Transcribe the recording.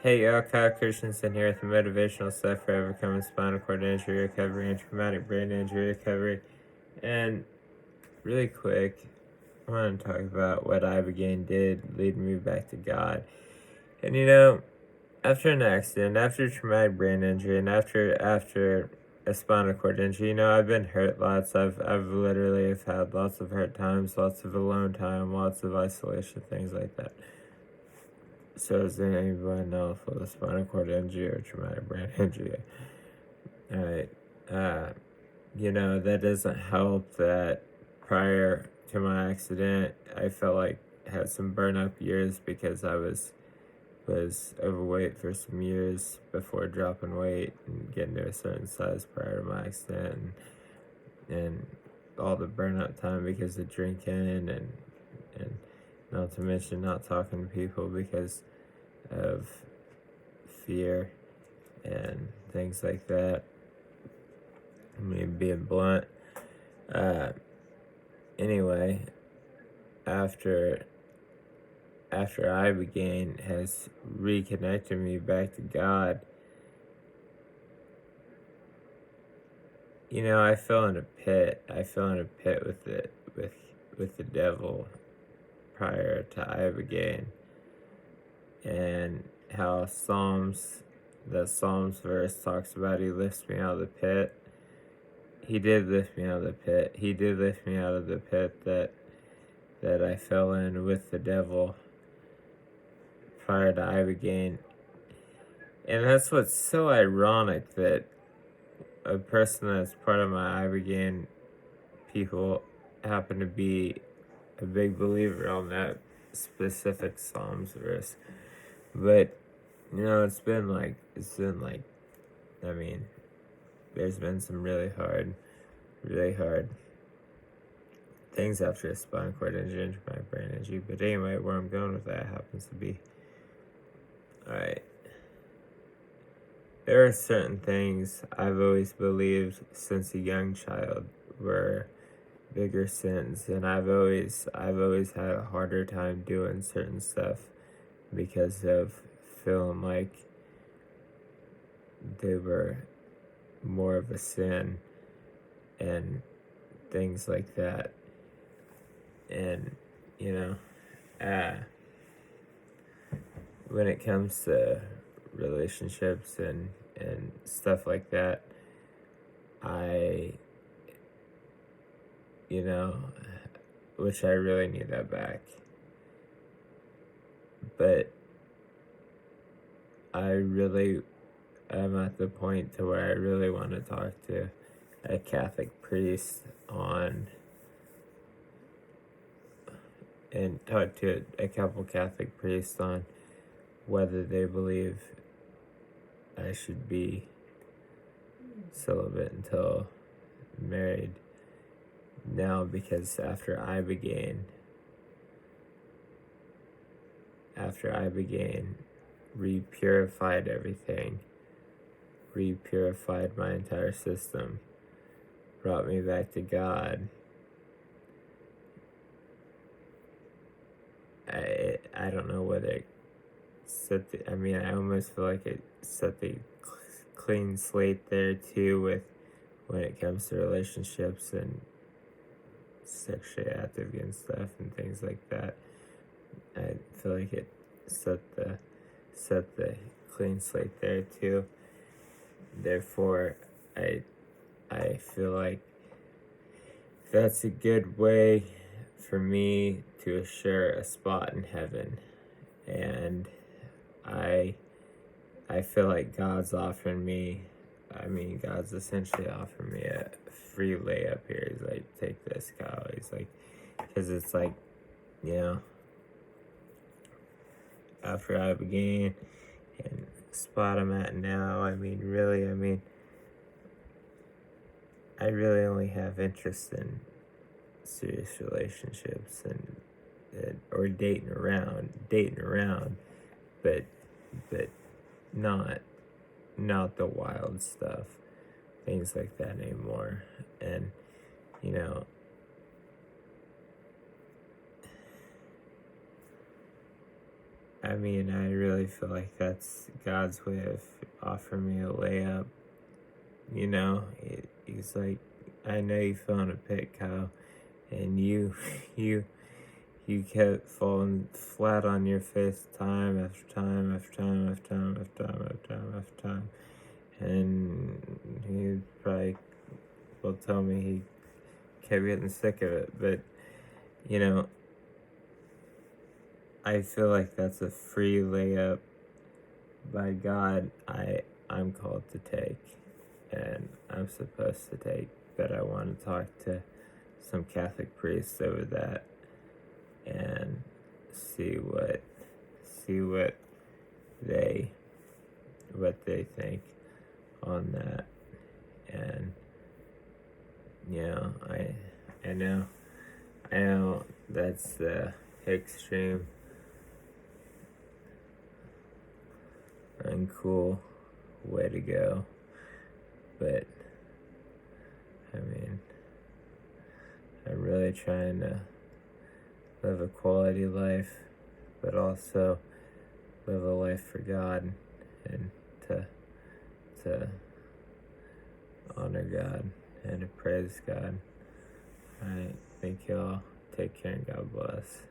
Hey, y'all, Kyle Christensen here with the motivational stuff for overcoming spinal cord injury recovery and traumatic brain injury recovery. And really quick, I want to talk about what Ibogaine did leading me back to God. And after an accident, after traumatic brain injury, and after a spinal cord injury, I've been hurt lots. I've literally have had lots of hurt times, lots of alone time, lots of isolation, things like that. So is there anyone else with a spinal cord injury or traumatic brain injury? Alright. That doesn't help that prior to my accident, I felt like I had some burn up years because I was overweight for some years before dropping weight and getting to a certain size prior to my accident, and all the burn up time because of drinking and not to mention not talking to people because of fear and things like that. I mean, being blunt. Anyway, after Ibogaine has reconnected me back to God, I fell in a pit. I fell in a pit with the devil prior to Ibogaine, and how the Psalms verse talks about he lifts me out of the pit. He did lift me out of the pit. He did lift me out of the pit that I fell in with the devil prior to Ibogaine. And that's what's so ironic, that a person that's part of my Ibogaine people happen to be a big believer on that specific Psalms verse. But it's been like I mean, there's been some really hard things after a spinal cord injury and my brain injury. But anyway, where I'm going with that happens to be, alright, there are certain things I've always believed since a young child were bigger sins, and I've always had a harder time doing certain stuff because of feeling like they were more of a sin and things like that. And when it comes to relationships and stuff like that, I which I really need that back. But I'm at the point to where I really want to talk to a Catholic priest and talk to a couple Catholic priests on whether they believe I should be celibate until married now, because after Ibogaine re-purified everything, re-purified my entire system, brought me back to God. I don't know whether it I almost feel like it set the clean slate there too, with when it comes to relationships and sexually active and stuff and things like that. I feel like it set the clean slate there too. Therefore, I feel like that's a good way for me to assure a spot in heaven. And I feel like God's essentially offering me a free layup here. He's like, take this, Kyle. He's like, because it's like, after Ibogaine and spot I'm at now, I really only have interest in serious relationships or dating around, but not the wild stuff, things like that anymore. And I mean, I really feel like that's God's way of offering me a layup. You know, he's like, I know you fell in a pit, Kyle, and you, you kept falling flat on your face time after time after time after time after time after time after time, and he probably will tell me he kept getting sick of it, but you know, I feel like that's a free layup by God. I'm called to take, and I'm supposed to take, but I want to talk to some Catholic priests over that and see what they think on that. And you know, I know that's the extreme uncool way to go, but I mean, I'm really trying to live a quality life, but also live a life for God and to honor God and to praise God. All right, thank y'all. Take care and God bless.